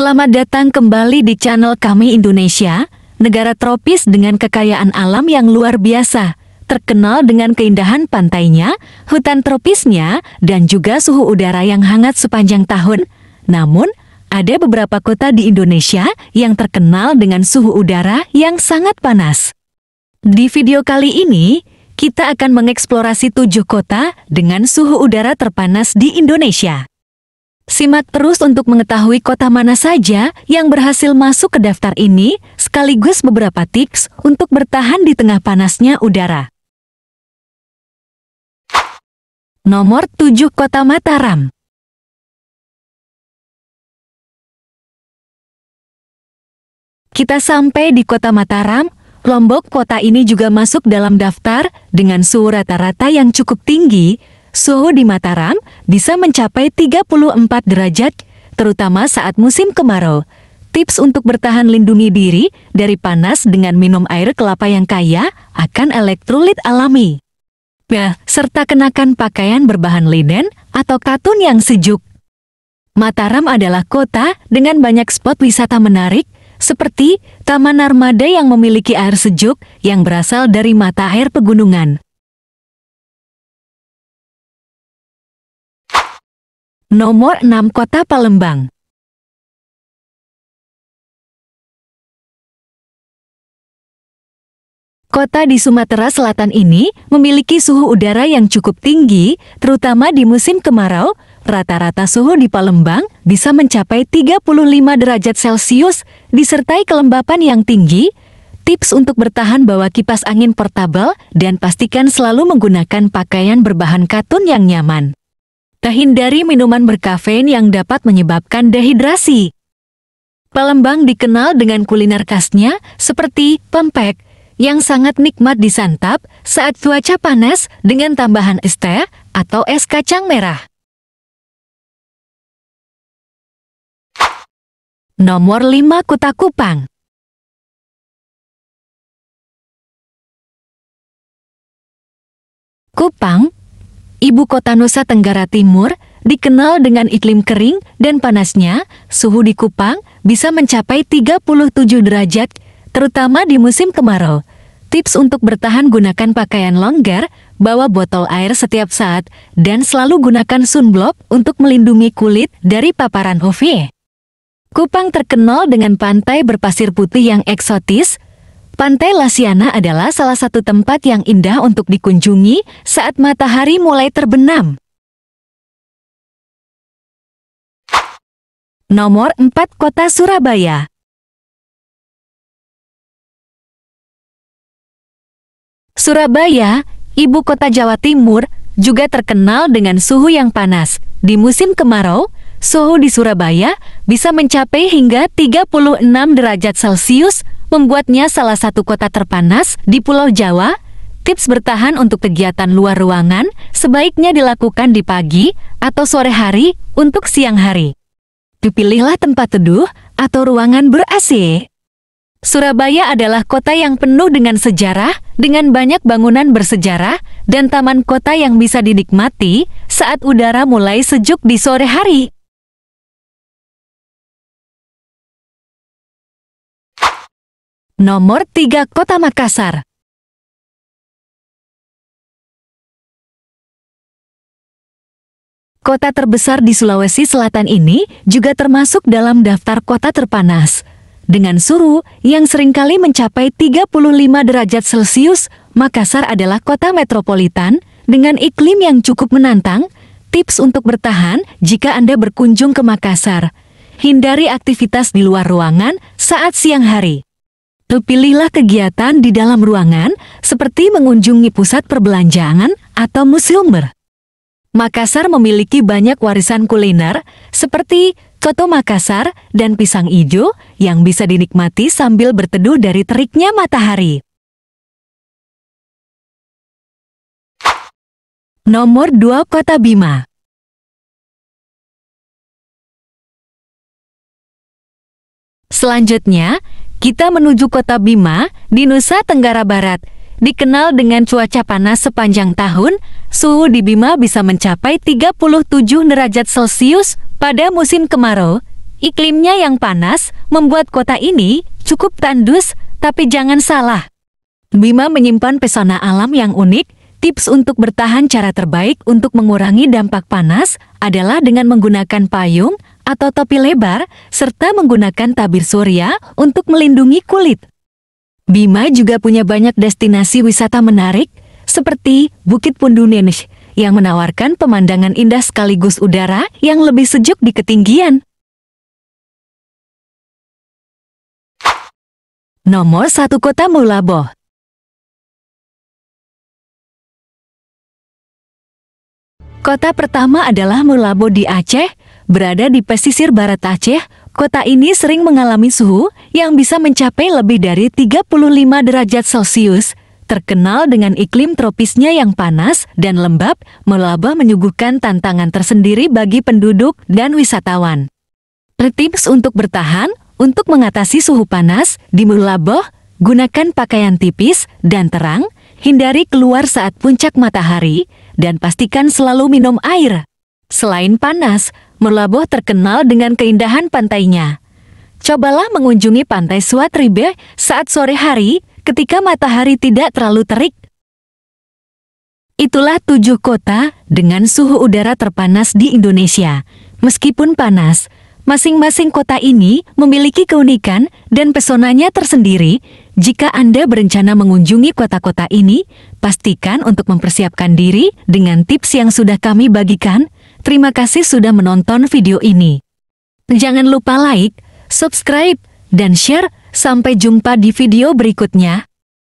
Selamat datang kembali di channel kami Indonesia, negara tropis dengan kekayaan alam yang luar biasa, terkenal dengan keindahan pantainya, hutan tropisnya, dan juga suhu udara yang hangat sepanjang tahun. Namun, ada beberapa kota di Indonesia yang terkenal dengan suhu udara yang sangat panas. Di video kali ini, kita akan mengeksplorasi 7 kota dengan suhu udara terpanas di Indonesia. Simak terus untuk mengetahui kota mana saja yang berhasil masuk ke daftar ini, sekaligus beberapa tips untuk bertahan di tengah panasnya udara. Nomor 7, Kota Mataram. Kita sampai di Kota Mataram, Lombok. Kota ini juga masuk dalam daftar dengan suhu rata-rata yang cukup tinggi. Suhu di Mataram bisa mencapai 34 derajat, terutama saat musim kemarau. Tips untuk bertahan: lindungi diri dari panas dengan minum air kelapa yang kaya akan elektrolit alami. Serta kenakan pakaian berbahan linen atau katun yang sejuk. Mataram adalah kota dengan banyak spot wisata menarik, seperti Taman Narmada yang memiliki air sejuk yang berasal dari mata air pegunungan. Nomor 6, Kota Palembang. Kota di Sumatera Selatan ini memiliki suhu udara yang cukup tinggi, terutama di musim kemarau. Rata-rata suhu di Palembang bisa mencapai 35 derajat Celcius, disertai kelembapan yang tinggi. Tips untuk bertahan: bawa kipas angin portabel dan pastikan selalu menggunakan pakaian berbahan katun yang nyaman. Hindari minuman berkafein yang dapat menyebabkan dehidrasi. Palembang dikenal dengan kuliner khasnya seperti pempek yang sangat nikmat disantap saat cuaca panas dengan tambahan es teh atau es kacang merah. Nomor 5, Kota Kupang. Kupang, ibu kota Nusa Tenggara Timur, dikenal dengan iklim kering dan panasnya. Suhu di Kupang bisa mencapai 37 derajat, terutama di musim kemarau. Tips untuk bertahan: gunakan pakaian longgar, bawa botol air setiap saat, dan selalu gunakan sunblock untuk melindungi kulit dari paparan UV. Kupang terkenal dengan pantai berpasir putih yang eksotis. Pantai Lasiana adalah salah satu tempat yang indah untuk dikunjungi saat matahari mulai terbenam. Nomor 4, Kota Surabaya. Surabaya, ibu kota Jawa Timur, juga terkenal dengan suhu yang panas. Di musim kemarau, suhu di Surabaya bisa mencapai hingga 36 derajat Celcius, membuatnya salah satu kota terpanas di Pulau Jawa. Tips bertahan untuk kegiatan luar ruangan sebaiknya dilakukan di pagi atau sore hari. Untuk siang hari, pilihlah tempat teduh atau ruangan ber-AC. Surabaya adalah kota yang penuh dengan sejarah, dengan banyak bangunan bersejarah dan taman kota yang bisa dinikmati saat udara mulai sejuk di sore hari. Nomor 3, Kota Makassar. Kota terbesar di Sulawesi Selatan ini juga termasuk dalam daftar kota terpanas. Dengan suhu yang seringkali mencapai 35 derajat Celcius, Makassar adalah kota metropolitan dengan iklim yang cukup menantang. Tips untuk bertahan jika Anda berkunjung ke Makassar: hindari aktivitas di luar ruangan saat siang hari. Pilihlah kegiatan di dalam ruangan seperti mengunjungi pusat perbelanjaan atau museum. Makassar memiliki banyak warisan kuliner seperti coto Makassar dan pisang ijo yang bisa dinikmati sambil berteduh dari teriknya matahari. Nomor 2, Kota Bima. Selanjutnya, kita menuju Kota Bima di Nusa Tenggara Barat. Dikenal dengan cuaca panas sepanjang tahun, suhu di Bima bisa mencapai 37 derajat Celcius pada musim kemarau. Iklimnya yang panas membuat kota ini cukup tandus, tapi jangan salah. Bima menyimpan pesona alam yang unik. Tips untuk bertahan cara terbaik untuk mengurangi dampak panas adalah dengan menggunakan payung atau topi lebar, serta menggunakan tabir surya untuk melindungi kulit. Bima juga punya banyak destinasi wisata menarik, seperti Bukit Pundunensh, yang menawarkan pemandangan indah sekaligus udara yang lebih sejuk di ketinggian. Nomor 1 Kota Meulaboh. Kota pertama adalah Meulaboh di Aceh, berada di pesisir barat Aceh. Kota ini sering mengalami suhu yang bisa mencapai lebih dari 35 derajat Celcius. Terkenal dengan iklim tropisnya yang panas dan lembab, Meulaboh menyuguhkan tantangan tersendiri bagi penduduk dan wisatawan. Tips untuk bertahan, untuk mengatasi suhu panas di Meulaboh, gunakan pakaian tipis dan terang, hindari keluar saat puncak matahari, dan pastikan selalu minum air. Selain panas, Meulaboh terkenal dengan keindahan pantainya. Cobalah mengunjungi pantai Suat Ribe saat sore hari ketika matahari tidak terlalu terik. Itulah 7 kota dengan suhu udara terpanas di Indonesia. Meskipun panas, masing-masing kota ini memiliki keunikan dan pesonanya tersendiri. Jika Anda berencana mengunjungi kota-kota ini, pastikan untuk mempersiapkan diri dengan tips yang sudah kami bagikan. Terima kasih sudah menonton video ini. Jangan lupa like, subscribe, dan share. Sampai jumpa di video berikutnya.